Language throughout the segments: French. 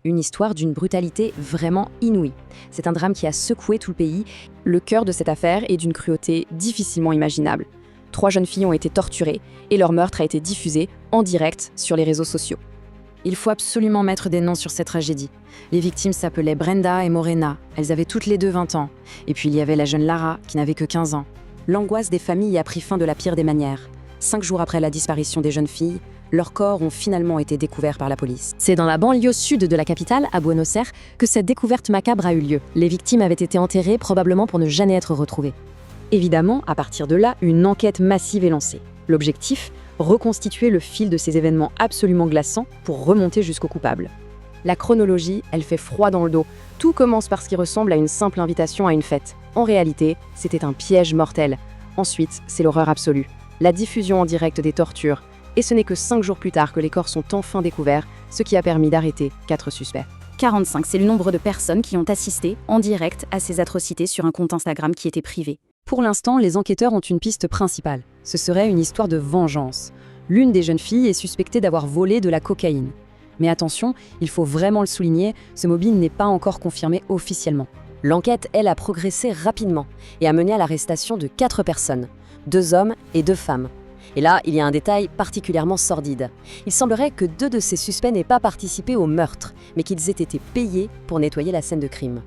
Une histoire d'une brutalité vraiment inouïe. C'est un drame qui a secoué tout le pays. Le cœur de cette affaire est d'une cruauté difficilement imaginable. 3 jeunes filles ont été torturées et leur meurtre a été diffusé en direct sur les réseaux sociaux. Il faut absolument mettre des noms sur cette tragédie. Les victimes s'appelaient Brenda et Morena. Elles avaient toutes les deux 20 ans. Et puis il y avait la jeune Lara, qui n'avait que 15 ans. L'angoisse des familles a pris fin de la pire des manières. 5 jours après la disparition des jeunes filles, leurs corps ont finalement été découverts par la police. C'est dans la banlieue sud de la capitale, à Buenos Aires, que cette découverte macabre a eu lieu. Les victimes avaient été enterrées probablement pour ne jamais être retrouvées. Évidemment, à partir de là, une enquête massive est lancée. L'objectif, reconstituer le fil de ces événements absolument glaçants pour remonter jusqu'aux coupables. La chronologie, elle fait froid dans le dos. Tout commence par ce qui ressemble à une simple invitation à une fête. En réalité, c'était un piège mortel. Ensuite, c'est l'horreur absolue. La diffusion en direct des tortures. Et ce n'est que 5 jours plus tard que les corps sont enfin découverts, ce qui a permis d'arrêter 4 suspects. 45, c'est le nombre de personnes qui ont assisté en direct à ces atrocités sur un compte Instagram qui était privé. Pour l'instant, les enquêteurs ont une piste principale. Ce serait une histoire de vengeance. L'une des jeunes filles est suspectée d'avoir volé de la cocaïne. Mais attention, il faut vraiment le souligner, ce mobile n'est pas encore confirmé officiellement. L'enquête, elle, a progressé rapidement et a mené à l'arrestation de 4 personnes, 2 hommes et 2 femmes. Et là, il y a un détail particulièrement sordide. Il semblerait que 2 de ces suspects n'aient pas participé au meurtre, mais qu'ils aient été payés pour nettoyer la scène de crime.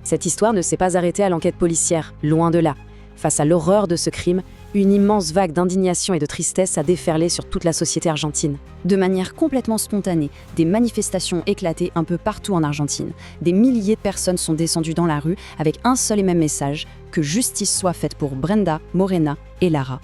Cette histoire ne s'est pas arrêtée à l'enquête policière, loin de là. Face à l'horreur de ce crime, une immense vague d'indignation et de tristesse a déferlé sur toute la société argentine. De manière complètement spontanée, des manifestations éclataient un peu partout en Argentine. Des milliers de personnes sont descendues dans la rue avec un seul et même message, que justice soit faite pour Brenda, Morena et Lara.